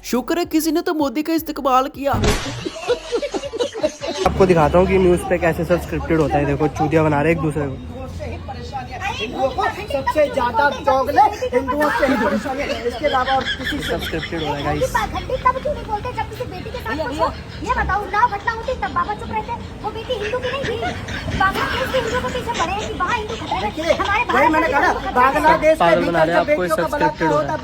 शुक्र है किसी ने तो मोदी का इस्तेमाल किया। आपको दिखाता हूँ कि न्यूज़ पे कैसे सब स्क्रिप्टेड होता है। देखो चूतिया बना रहे एक दूसरे को। सबसे ज्यादा चॉकलेट हिंदुओं से इसके अलावा और किसी से स्क्रिप्टेड हो रहा है गाइस। तब क्यों नहीं बोलते जब किसी बेटी के साथ कुछ हो? ये बताओ ना घटना होती तब बाबा चुप रहते। वो बेटी हिंदू की नहीं थी। बांग्लादेश के हिंदू के पीछे पड़े हैं कि वहाँ हिंदू खतरे में। हमारे वही मैंने कहा बांग्लादेश पागल बना रहे हैं आपको, सब स्क्रिप्टेड हो रहा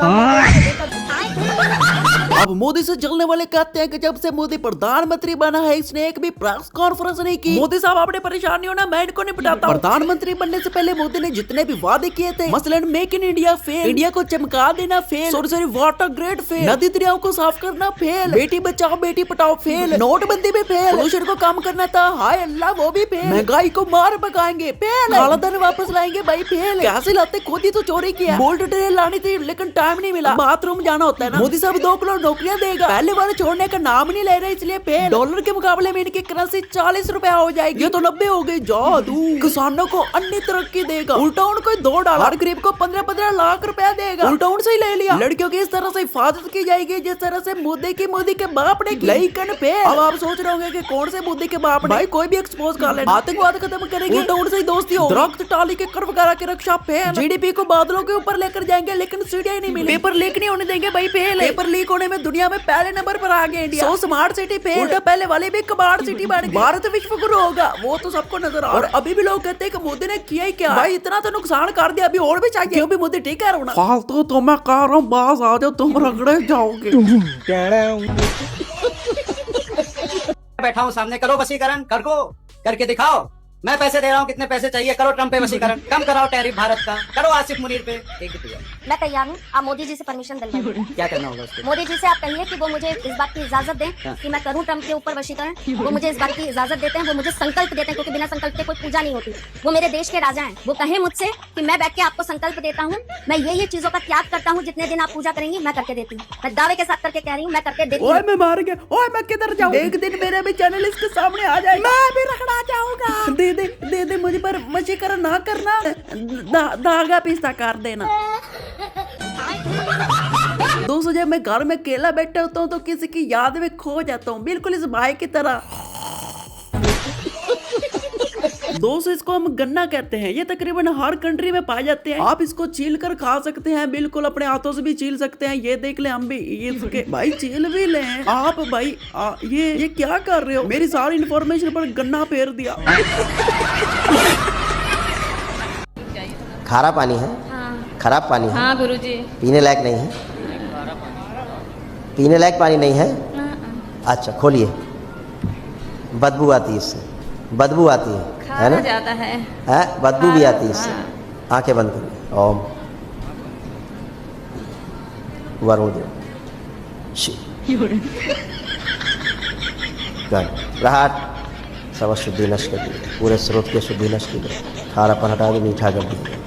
अब मोदी से जलने वाले कहते हैं कि जब से मोदी प्रधानमंत्री बना है इसने एक भी प्रेस कॉन्फ्रेंस नहीं की। मोदी साहब अपने परेशानियों ना मैं इनको निपटाता हूं। प्रधानमंत्री बनने से पहले मोदी ने जितने भी वादे किए थे, मसलन make in India fail, India को चमका देना fail, sorry water grade fail, नदी दरियाओं को साफ करना फेल, बेटी बचाओ बेटी पटाओ फेल, नोटबंदी भी फेल, पोल्यूशन को कम करना था हाय अल्लाह वो भी फेल, महंगाई को मार भगाएंगे फेल, काला धन वापस लाएंगे भाई फेल, कैसे लाते खुद ही तो चोरी किया, बोल्ट ट्रेन लानी थी लेकिन टाइम नहीं मिला, बाथरूम जाना होता है ना। मोदी साहब 2 करोड़ नौकरियां देगा, पहले वाले छोड़ने का नाम नहीं ले रहे इसलिए फेल। डॉलर के मुकाबले में इनकी करेंसी 40 रुपया हो जाएगी, ये तो 90 हो गई जादू। किसानों को अन्य तरक्की देगा, उल्टा उनको $2, हर गरीब को 15-15 लाख रुपया देगा, उल्टा उनसे ही ले लिया। लड़कियों की इस तरह से हिफाजत की जाएगी जिस तरह से मोदी के बाप ने की। लेकिन फेल। अब आप सोच रहे होंगे कि कौन से मोदी के बाप ने, भाई कोई भी एक्सपोज कर लेना, आतंकवाद खत्म करेंगे, उल्टा उनसे ही दोस्ती हो, दरख्त टाली के कर वगैरह की रक्षा फेल, जीडीपी को बादलों के ऊपर लेकर जाएंगे लेकिन सीढ़ियां ही नहीं मिली, पेपर लीक नहीं होने देंगे भाई फेल, पेपर लीक होने में दुनिया में पहले नंबर पर आ गए इंडिया। 100 स्मार्ट सिटी फेल, उल्टा पहले वाले भी कबाड़ सिटी बन गई, भारत विश्व गुरु होगा वो तो सबको नजर आ। और अभी भी लोग कहते हैं कि मोदी ने किया ही क्या, भाई इतना तो नुकसान कर दिया, अभी और भी चाहिए, क्यों भी मोदी ठीक है रोना फालतू। तो मैं कह रहा हूँ बास आ जाओ, तुम रगड़े जाओगे। बैठा हूँ सामने, करो वसीकरण, करके दिखाओ। मैं पैसे दे रहा हूँ, कितने पैसे चाहिए, करो ट्रम्प पे वसीकरण, कम कराओ टैरिफ भारत का, करो आसिफ मुनीर पे। मैं तैयार हूँ, आप मोदी जी से परमिशन दिलवाइए। क्या करना होगा उसके? मोदी जी से आप कहिए कि वो मुझे इस बात की इजाजत दें कि मैं करूँ ट्रम्प के ऊपर वशीकरण। वो मुझे इस बात की इजाजत देते हैं, वो मुझे संकल्प देते हैं क्योंकि बिना संकल्प के कोई पूजा नहीं होती। वो मेरे देश के राजा हैं, वो कहें मुझसे कि मैं बैठ के आपको संकल्प देता हूँ, मैं ये चीजों का त्याग करता हूँ, जितने दिन आप पूजा करेंगी मैं करके देती हूँ। मैं दावे के साथ करके कह रही हूँ, मैं करके देती हूँ। मैं मार गया, ओए मैं किधर जाऊँ? एक दिन मेरे भी चैनल इसके सामने आ जाएगा, मैं भी रगड़ा जाऊंगा। दे दे मुझे पर वशीकरण ना करना, धागा पीसा कर देना। दोस्तों जब मैं घर में अकेला बैठा होता हूँ तो किसी की याद में खो जाता हूँ, बिल्कुल इस भाई की तरह। दोस्तों इसको हम गन्ना कहते हैं, ये तकरीबन हर कंट्री में पाए जाते हैं। आप इसको छील कर खा सकते हैं, बिल्कुल अपने हाथों से भी छील सकते हैं। ये देख ले हम भी ये भाई छील भी ले आप भाई। ये क्या कर रहे हो? मेरी सारी इंफॉर्मेशन पर गन्ना फेर दिया। खारा पानी है, खराब पानी है। हाँ गुरुजी। पीने लायक नहीं है, पीने लायक पानी नहीं है। अच्छा खोलिए, बदबू आती है इससे, बदबू आती है ना? जाता है, बदबू भी आती है इससे। आंखें बंद करिए, ओम वरुण देव राहत सब शुद्धि नष्ट कर दी, पूरे स्रोत के शुद्धि नष्ट की गई, खारापन हटा के मीठा कर दिया।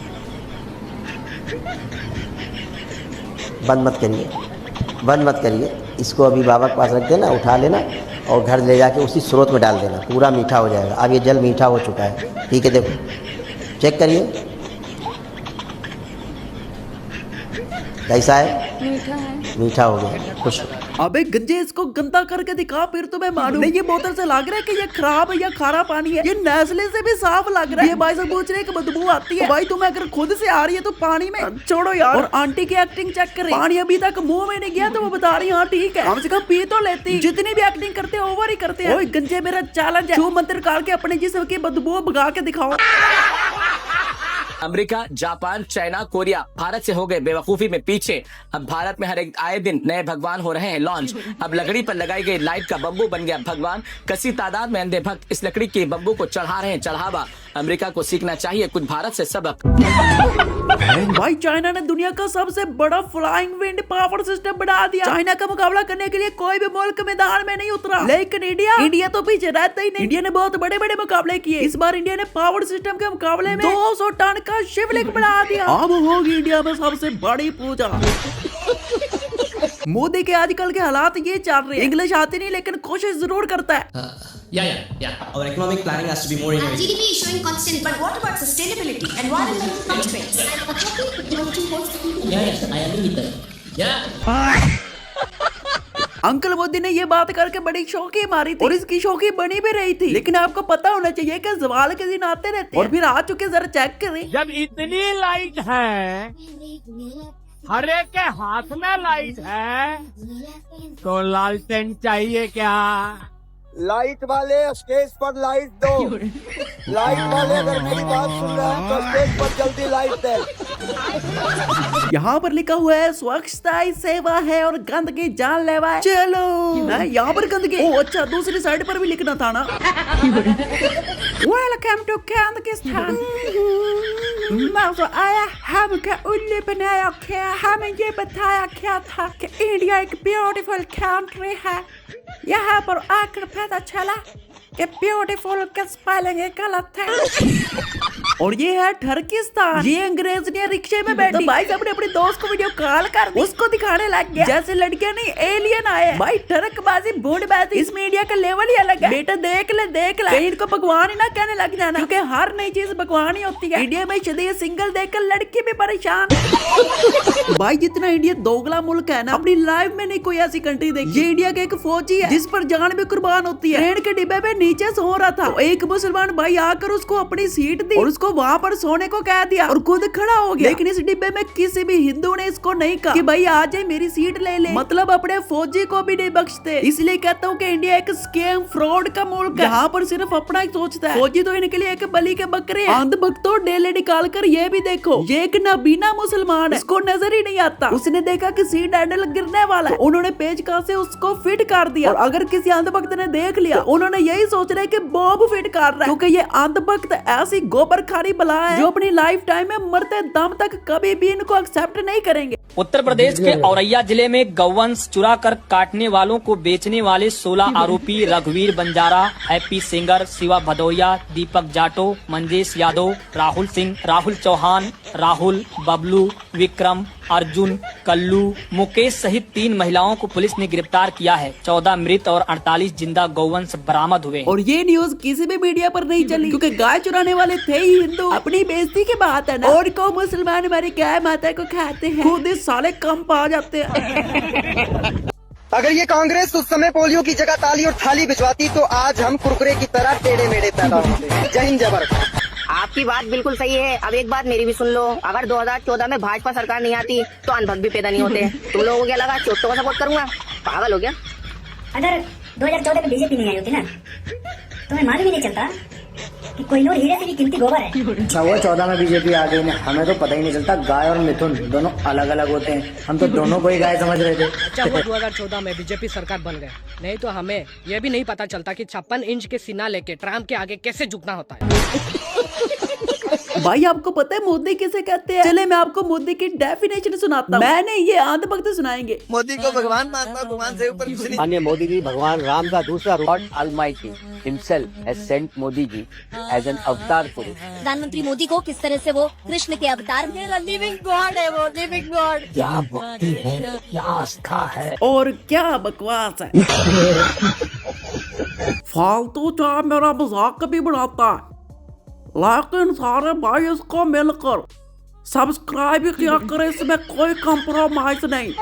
बंद मत करिए इसको, अभी बाबा के पास रख देना, उठा लेना और घर ले जाके उसी स्रोत में डाल देना, पूरा मीठा हो जाएगा। अब ये जल मीठा हो चुका है, ठीक है? देखो चेक करिए कैसा है, मीठा हो गया, खुश हो। अबे गंजे इसको गंदा करके दिखा फिर तो मैं मानूं। नहीं ये बोतल से लग रहा है कि ये खराब है या खारा पानी है, ये नेस्ले से भी साफ लग रहा है। ये भाई सब पूछ रहे हैं कि बदबू आती है, भाई तुम्हें अगर खुद से आ रही है तो पानी में छोड़ो यार। और आंटी की एक्टिंग चेक कर, पानी अभी तक मुंह में नहीं गया तो वो बता रही हाँ ठीक है, कम से कम पी तो लेती। जितनी भी एक्टिंग करते हैं ओवर ही करते हैं। गंजे मेरा चैलेंज है, जो मंत्र करके अपने जिस्म की बदबू भगा के दिखाओ। America, Japan, China, Korea Bharat से हो गए बेवकूफी में पीछे। अब भारत में हर एक आए दिन नए भगवान हो रहे हैं लॉन्च। अब लकड़ी पर लगाई गई लाइट का बम्बू बन गया भगवान। कसी तादाद में अंधे भक्त इस लकड़ी के बम्बू को चढ़ा रहे हैं चढ़ावा। अमेरिका को सीखना चाहिए कुछ भारत से सबक। भाई चाइना ने दुनिया का सबसे बड़ा फ्लाइंग विंड पावर सिस्टम बना दिया। चाइना का मुकाबला करने के लिए कोई भी मुल्क मैदान में नहीं उतरा, लेकिन इंडिया तो पीछे रहता ही नहीं। इंडिया ने बहुत बड़े बड़े मुकाबले किए, इस बार इंडिया ने पावर सिस्टम के मुकाबले में 200 टन का शिवलिंग बना दिया। अब होगी इंडिया में सबसे बड़ी पूजा। मोदी के आजकल के हालात ये चल रहे हैं, इंग्लिश आती नहीं लेकिन कोशिश जरूर करता है। Our economic planning has to be more innovative. GDP is showing constant, but what about sustainability, environmental constraints? I agree with that. Uncle Modi ने ये बात करके बड़ी शौकी मारी थी और इसकी शौकी बनी भी रही थी, लेकिन आपको पता होना चाहिए कि सवाल के दिन आते रहते हैं और फिर आ चुके, जरा चेक करें। जब इतनी लाइट है, हर एक के हाथ में लाइट है, तो लालटेन चाहिए क्या? लाइट वाले स्टेज पर लाइट दो। लाइट वाले अगर मेरी बात सुन रहे हैं तो स्टेज पर जल्दी लाइट दे। यहाँ पर लिखा हुआ है स्वच्छता ही सेवा है और गंदगी जानलेवा है। चलो यहाँ पर गंदगी, ओ अच्छा दूसरी साइड पर भी लिखना था ना। वेलकम टू गंदगिस्तान। मजा आया, हमको उल्लू बनाया क्या? हमें ये बताया क्या था कि इंडिया एक ब्यूटीफुल कंट्री है। यहाँ पर आकर पता चला कि ब्यूटीफुल का स्पेलिंग गलत है और ये है ठरकिस्तान। ये अंग्रेज ने रिक्शे में बैठी, तो भाई अपने अपने दोस्त को वीडियो कॉल कर उसको दिखाने लग गया जैसे लड़कियां नहीं एलियन आए। भाई ठरकबाजी बूढ़बाजी इस मीडिया का लेवल ही अलग है। बेटा देख ले कहीं इनको भगवान ही ना कहने लग जाना, क्योंकि हर नई चीज भगवान ही होती है। इंडिया में शदीद सिंगल देखकर लड़की भी परेशान। भाई जितना इंडिया दोगला मुल्क है ना, अपनी लाइफ में नहीं कोई ऐसी कंट्री देखी। ये इंडिया का एक फौजी है जिस पर जान भी कुर्बान होती है। ट्रेन के डिब्बे में नीचे सो रहा था, एक मुसलमान भाई आकर उसको अपनी सीट दी और उसको वहाँ पर सोने को कह दिया और खुद खड़ा हो गया। लेकिन इस डिब्बे में किसी भी हिंदू ने इसको नहीं कहा कि भाई आ जाए मेरी सीट ले ले। मतलब अपने फौजी को भी नहीं बख्शते। इसलिए कहता हूँ कि इंडिया एक स्कैम फ्रॉड का मुल्क है, यहाँ पर सिर्फ अपना ही सोचता है। फौजी तो इनके लिए एक बलि के बकरे हैं। अंधभक्तों डेले निकाल कर ये भी देखो, ये एक नाबीना मुसलमान है, इसको नजर ही नहीं आता। उसने देखा कि सीट हैंडल गिरने वाला है, उन्होंने पेचकस से उसको फिट कर दिया। और अगर किसी अंधभक्त ने देख लिया, उन्होंने यही सोच रहे कि बॉब फिट कर रहा है, क्योंकि ये अंधभक्त ऐसी गोबर खारी बला है जो अपनी लाइफ टाइम में मरते दम तक कभी भी इनको एक्सेप्ट नहीं करेंगे। उत्तर प्रदेश के औरैया जिले में गौवंश चुरा कर काटने वालों को बेचने वाले 16 आरोपी रघुवीर बंजारा, हैप्पी सिंगर, शिवा भदौरिया, दीपक जाटो, मंजेश यादव, राहुल सिंह, राहुल चौहान, राहुल, बबलू, विक्रम, अर्जुन, कल्लू, मुकेश सहित 3 महिलाओं को पुलिस ने गिरफ्तार किया है। 14 मृत और 48 जिंदा गौवंश बरामद हुए। और ये न्यूज किसी भी मीडिया पर नहीं चली, क्योंकि गाय चुराने वाले थे ही हिंदू। अपनी बेइज्जती की बात है ना, और को मुसलमान हमारी गाय माता को खाते हैं, खुद इस साले कम पा जाते हैं। अगर ये कांग्रेस उस समय पोलियो की जगह ताली और थाली भिजवाती तो आज हम कुरकुरे की तरह टेढ़े मेढ़े पैदा होते। जय हिंद जय भारत। आपकी बात बिल्कुल सही है। अब एक बात मेरी भी सुन लो, अगर 2014 में भाजपा सरकार नहीं आती तो अनभक्त भी पैदा नहीं होते। तुम लोगों को क्या लगा चोटों को सपोर्ट करूंगा? पागल हो गया। अगर 2014 में बीजेपी नहीं आई होती ना, तो मैं मालूम ही नहीं चलता कि कोहिनूर हीरे से भी कीमती गोबर है। अच्छा वो 14 में बीजेपी आ गई ना, हमें तो पता ही नहीं चलता गाय और मिथुन दोनों अलग अलग होते हैं। हम तो दोनों को ही गाय समझ रहे थे। अच्छा वो 2014 में बीजेपी सरकार बन गए, नहीं तो हमें यह भी नहीं पता चलता कि 56 इंच के सीना लेके ट्रम्प के आगे कैसे झुकना होता है। भाई आपको पता है मोदी किसे कहते हैं? चले मैं आपको मोदी की डेफिनेशन सुनाता हूँ। मैंने ये अंधभक्त सुनाएंगे। मोदी को भगवान मानता हूं, भगवान से ऊपर कुछ नहीं। अन्य मोदी जी भगवान राम का दूसरा रूप। God almighty himself has sent Modi ji as an avatar purush. प्रधानमंत्री मोदी को किस तरह से वो कृष्ण के अवतार में लिविंग गॉड है, वो लिविंग गॉड। क्या भक्ति है, क्या आस्था है और क्या बकवास है। फालतू चाहे मेरा मजाक भी बनाता है, लेकिन सारे भाई इसको मिलकर सब्सक्राइब किया करे, इसमें कोई कंप्रोमाइज नहीं।